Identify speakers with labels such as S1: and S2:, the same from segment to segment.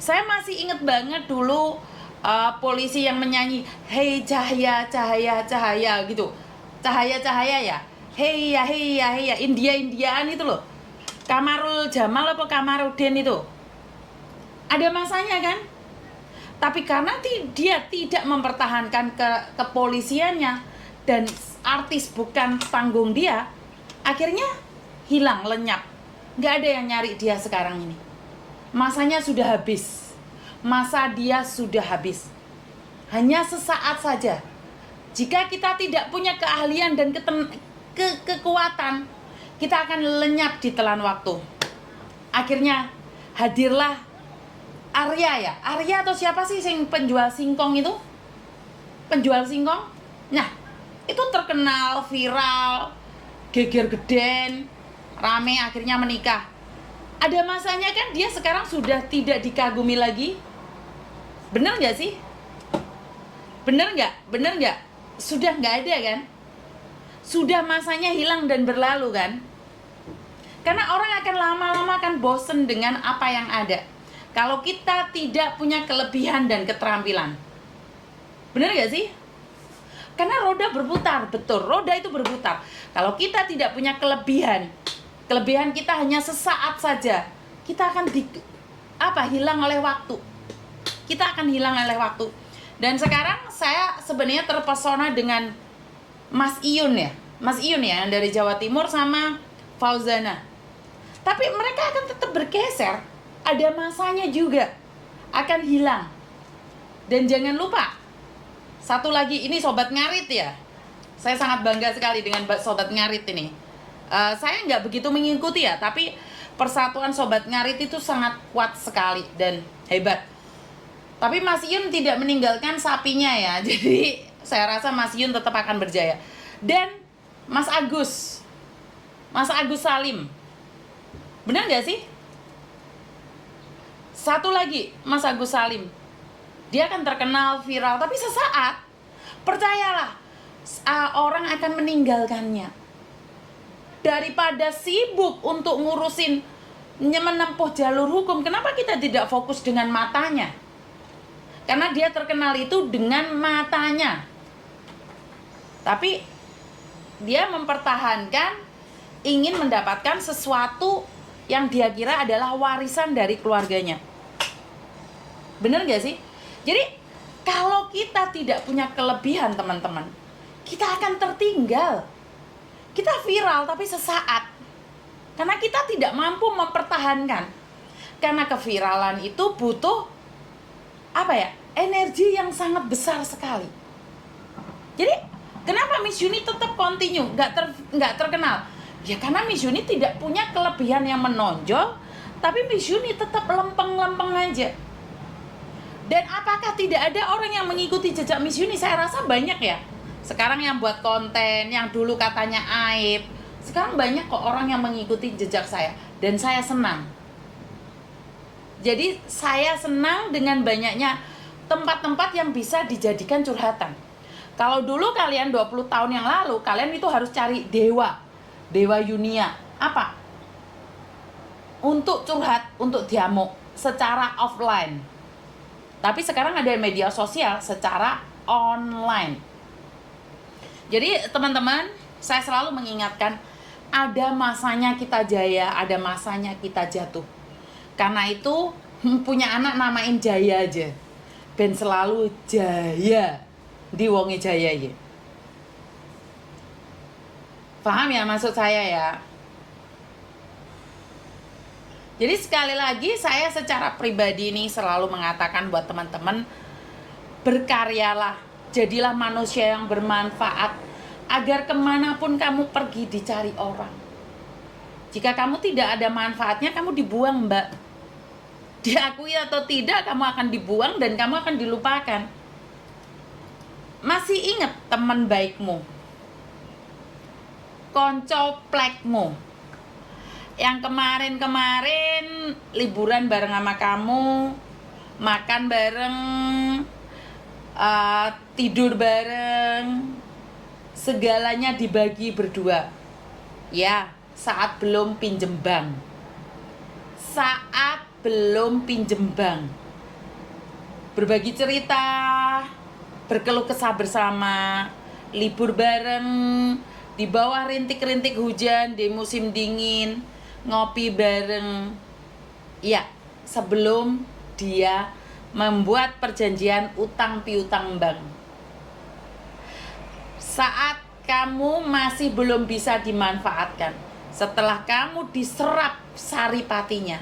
S1: Saya masih inget banget dulu polisi yang menyanyi "Hei cahaya cahaya cahaya" gitu. Cahaya cahaya ya. Hei ya hei ya hei ya, India-Indiaan itu loh. Kamarul Jamal apa Kamarudin itu. Ada masanya kan? Tapi karena dia tidak mempertahankan kepolisiannya dan artis bukan tanggung dia, akhirnya hilang, lenyap. Nggak ada yang nyari dia sekarang ini. Masanya sudah habis. Masa dia sudah habis. Hanya sesaat saja. Jika kita tidak punya keahlian dan kekuatan, kita akan lenyap di telan waktu. Akhirnya hadirlah Arya ya, Arya atau siapa sih yang penjual singkong itu? Penjual singkong? Nah, itu terkenal, viral, geger geden, rame, akhirnya menikah. Ada masanya kan dia sekarang sudah tidak dikagumi lagi. Bener nggak sih? Bener nggak? Bener nggak? Sudah nggak ada kan? Sudah masanya hilang dan berlalu kan? Karena orang akan lama-lama akan bosen dengan apa yang ada kalau kita tidak punya kelebihan dan keterampilan. Bener gak sih? Karena roda berputar, betul, roda itu berputar. Kalau kita tidak punya kelebihan kita hanya sesaat saja, kita akan hilang oleh waktu. Kita akan hilang oleh waktu. Dan sekarang saya sebenarnya terpesona dengan Mas Iyun ya, yang dari Jawa Timur sama Fauzana. Tapi mereka akan tetap bergeser. Ada masanya juga akan hilang. Dan jangan lupa, satu lagi, ini Sobat Ngarit ya. Saya sangat bangga sekali dengan Sobat Ngarit ini. Saya nggak begitu mengikuti ya, tapi persatuan Sobat Ngarit itu sangat kuat sekali dan hebat. Tapi Mas Yun tidak meninggalkan sapinya ya. Jadi saya rasa Mas Yun tetap akan berjaya. Dan Mas Agus Salim, benar nggak sih? Satu lagi, Mas Agus Salim. Dia akan terkenal, viral, tapi sesaat, percayalah, orang akan meninggalkannya. Daripada sibuk untuk ngurusin, menempuh jalur hukum, kenapa kita tidak fokus dengan matanya? Karena dia terkenal itu dengan matanya. Tapi dia mempertahankan, ingin mendapatkan sesuatu yang dia kira adalah warisan dari keluarganya. Bener gak sih? Jadi kalau kita tidak punya kelebihan teman-teman, kita akan tertinggal. Kita viral tapi sesaat. Karena kita tidak mampu mempertahankan. Karena keviralan itu butuh energi yang sangat besar sekali. Jadi kenapa Miss Yuni tetap continue, nggak terkenal? Ya karena Miss Yuni tidak punya kelebihan yang menonjol, tapi Miss Yuni tetap lempeng-lempeng aja. Dan apakah tidak ada orang yang mengikuti jejak Miss Yuni? Saya rasa banyak ya. Sekarang yang buat konten, yang dulu katanya aib, sekarang banyak kok orang yang mengikuti jejak saya. Dan saya senang. Jadi saya senang dengan banyaknya tempat-tempat yang bisa dijadikan curhatan. Kalau dulu kalian 20 tahun yang lalu, kalian itu harus cari dewa Yunia. Apa? Untuk curhat, untuk diamuk secara offline. Tapi sekarang ada media sosial secara online. Jadi teman-teman, saya selalu mengingatkan, ada masanya kita jaya, ada masanya kita jatuh. Karena itu punya anak namain Jaya aja. Ben selalu jaya di wonge jaya ya. Paham ya maksud saya ya? Jadi sekali lagi saya secara pribadi ini selalu mengatakan buat teman-teman, berkaryalah, jadilah manusia yang bermanfaat, agar kemanapun kamu pergi dicari orang. Jika kamu tidak ada manfaatnya, kamu dibuang mbak. Diakui atau tidak, kamu akan dibuang dan kamu akan dilupakan. Masih ingat teman baikmu, konco plekmu, yang kemarin liburan bareng sama kamu, makan bareng, tidur bareng, segalanya dibagi berdua. Ya, saat belum pinjem bank. berbagi cerita, berkeluh kesah bersama, libur bareng, di bawah rintik-rintik hujan di musim dingin, ngopi bareng. Ya, sebelum dia membuat perjanjian utang piutang bank. Saat kamu masih belum bisa dimanfaatkan, setelah kamu diserap saripatinya,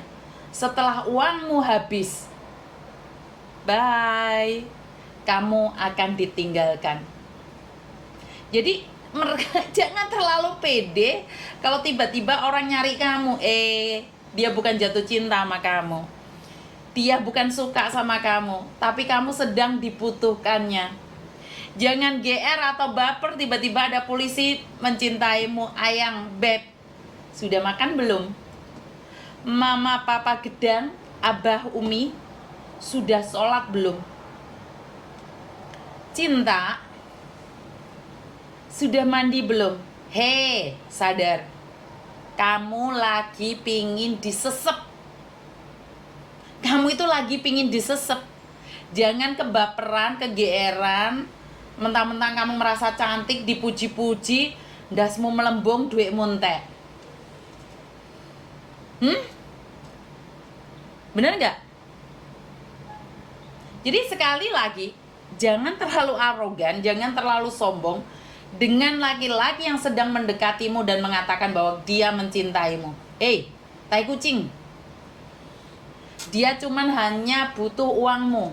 S1: setelah uangmu habis, bye, kamu akan ditinggalkan. Jadi jangan terlalu pede kalau tiba-tiba orang nyari kamu. Dia bukan jatuh cinta sama kamu, dia bukan suka sama kamu, tapi kamu sedang dibutuhkannya. Jangan GR atau baper tiba-tiba ada polisi mencintaimu. Ayang, beb, sudah makan belum? Mama, papa gedang, abah, umi, sudah sholat belum? Cinta, sudah mandi belum? Hei, sadar, kamu lagi pingin disesep. Kamu itu lagi pingin disesep. Jangan kebaperan, kegeeran, mentang-mentang kamu merasa cantik, dipuji-puji, ndasmu melembung, duitmu entek. Bener nggak? Jadi sekali lagi, jangan terlalu arogan, jangan terlalu sombong dengan laki-laki yang sedang mendekatimu dan mengatakan bahwa dia mencintaimu. Tai kucing, dia cuman hanya butuh uangmu.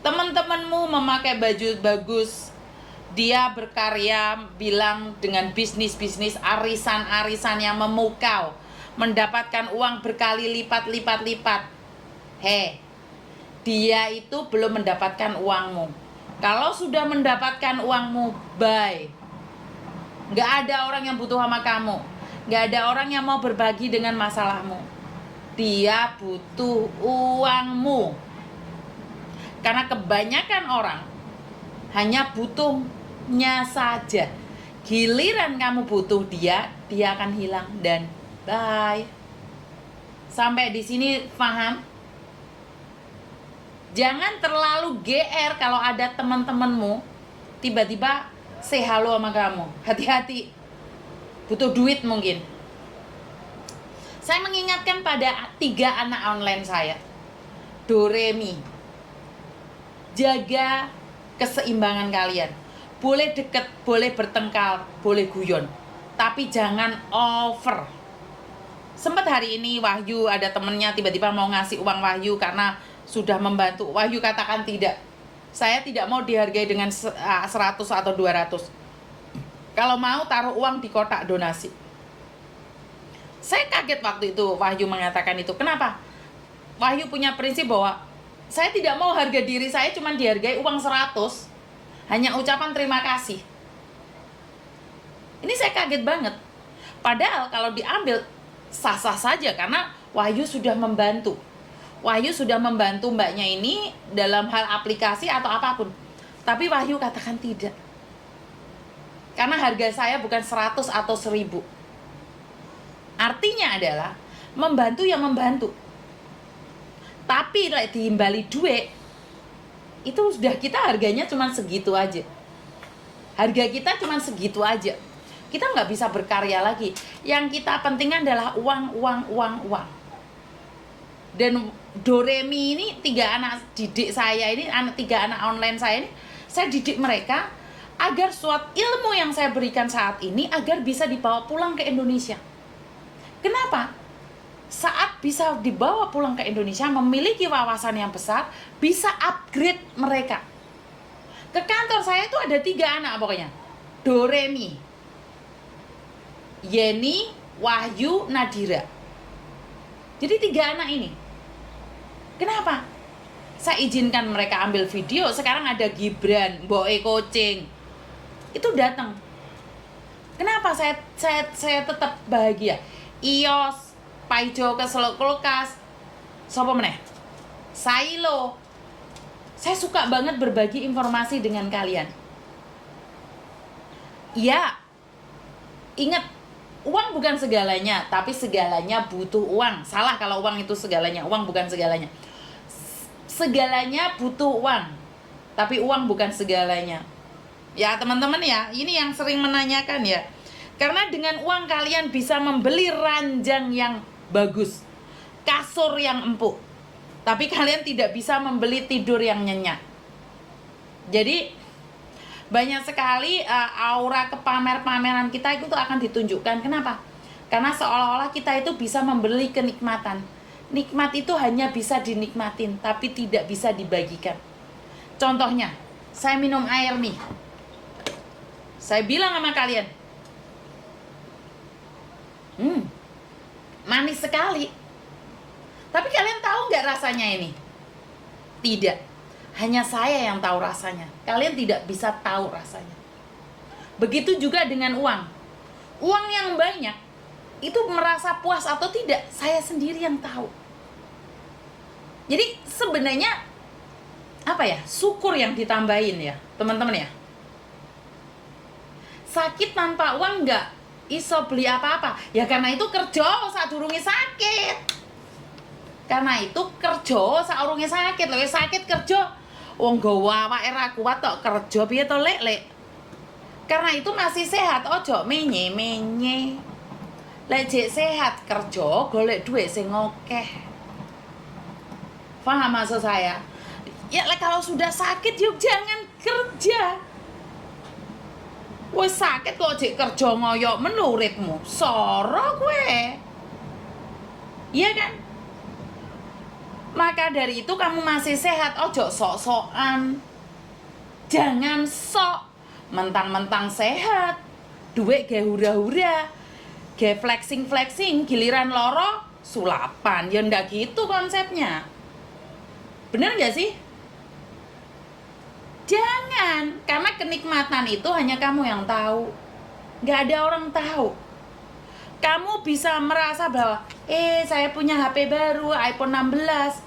S1: Teman-temanmu memakai baju bagus, dia berkarya, bilang dengan bisnis-bisnis arisan-arisan yang memukau, mendapatkan uang berkali lipat. Dia itu belum mendapatkan uangmu. Kalau sudah mendapatkan uangmu, bye. Gak ada orang yang butuh sama kamu, gak ada orang yang mau berbagi dengan masalahmu. Dia butuh uangmu. Karena kebanyakan orang hanya butuhnya saja. Giliran kamu butuh dia akan hilang dan bye. Sampai di sini paham? Jangan terlalu GR kalau ada teman-temanmu tiba-tiba say halo sama kamu. Hati-hati. Butuh duit mungkin. Saya mengingatkan pada 3 anak online saya. Doremi. Jaga keseimbangan kalian. Boleh deket, boleh bertengkar, boleh guyon, tapi jangan over. Sempat hari ini Wahyu ada temennya tiba-tiba mau ngasih uang Wahyu karena sudah membantu. Wahyu katakan tidak. Saya tidak mau dihargai dengan 100 atau 200. Kalau mau taruh uang di kotak donasi. Saya kaget waktu itu Wahyu mengatakan itu. Kenapa? Wahyu punya prinsip bahwa saya tidak mau harga diri saya cuma dihargai uang 100. Hanya ucapan terima kasih. Ini saya kaget banget. Padahal kalau diambil sah-sah saja karena Wahyu sudah membantu. Wahyu sudah membantu mbaknya ini dalam hal aplikasi atau apapun. Tapi Wahyu katakan tidak. Karena harga saya bukan 100 atau 1000. Artinya adalah membantu yang membantu. Tapi diimbali duit, itu sudah kita harganya cuma segitu aja. Harga kita cuma segitu aja. Kita nggak bisa berkarya lagi. Yang kita pentingkan adalah uang. Dan Doremi ini 3 anak didik saya ini, 3 anak online saya ini, saya didik mereka agar suatu ilmu yang saya berikan saat ini agar bisa dibawa pulang ke Indonesia. Kenapa? Saat bisa dibawa pulang ke Indonesia, memiliki wawasan yang besar, bisa upgrade mereka. Ke kantor saya itu ada 3 anak pokoknya. Doremi, Yeni, Wahyu, Nadira. Jadi 3 anak ini. Kenapa? Saya izinkan mereka ambil video. Sekarang ada Gibran, Boe Coaching. Itu datang. Kenapa saya tetap bahagia? Ios, Paijo ke Selok Kulkas, sopo meneh? Sailo. Saya suka banget berbagi informasi dengan kalian. Ya, ingat, uang bukan segalanya, tapi segalanya butuh uang. Salah kalau uang itu segalanya, uang bukan segalanya. segalanya butuh uang, tapi uang bukan segalanya. Ya teman-teman ya, ini yang sering menanyakan ya. Karena dengan uang kalian bisa membeli ranjang yang bagus, kasur yang empuk, tapi kalian tidak bisa membeli tidur yang nyenyak. Jadi banyak sekali aura kepamer-pameran kita itu akan ditunjukkan. Kenapa? Karena seolah-olah kita itu bisa membeli kenikmatan. Nikmat itu hanya bisa dinikmatin, tapi tidak bisa dibagikan. Contohnya, saya minum air nih. Saya bilang sama kalian, manis sekali. Tapi kalian tahu nggak rasanya ini? Tidak. Hanya saya yang tahu rasanya. Kalian tidak bisa tahu rasanya. Begitu juga dengan uang. Uang yang banyak, itu merasa puas atau tidak, saya sendiri yang tahu. Jadi sebenarnya apa ya, syukur yang ditambahin ya teman-teman ya. Sakit tanpa uang nggak iso beli apa-apa ya, karena itu kerja saat durunge sakit. Karena itu kerja saat urunge sakit. Lho sakit kerja wong gawa awake ra kuat tok, kerja piye to lek. Karena itu masih sehat, ojo menye-menye. Lek jek sehat kerja golek duit sing akeh. Paham maksud saya? Ya kalau sudah sakit yuk jangan kerja. Wes sakit kok jek kerja ngoyok menurutmu. Soro gue. Iya kan? Maka dari itu kamu masih sehat, ojo sok-sokan. Jangan sok mentang-mentang sehat. Duit ge hura-hura. Ge flexing-flexing, giliran loro sulapan. Ya ndak gitu konsepnya. Bener gak sih? Jangan, karena kenikmatan itu hanya kamu yang tahu. Gak ada orang tahu. Kamu bisa merasa bahwa saya punya HP baru, iPhone 16.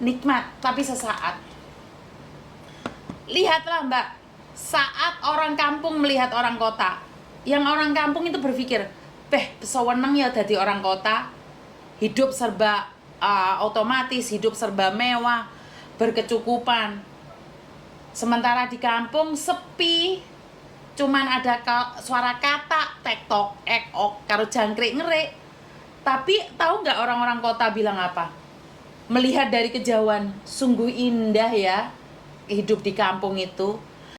S1: Nikmat, tapi sesaat. Lihatlah Mbak, saat orang kampung melihat orang kota, yang orang kampung itu berpikir, sewenang ya jadi orang kota. Hidup serba otomatis, hidup serba mewah, berkecukupan. Sementara di kampung sepi, cuman ada suara kata tektok ekok karo jangkrik ngerik. Tapi tahu nggak orang-orang kota bilang apa? Melihat dari kejauhan, sungguh indah ya hidup di kampung itu.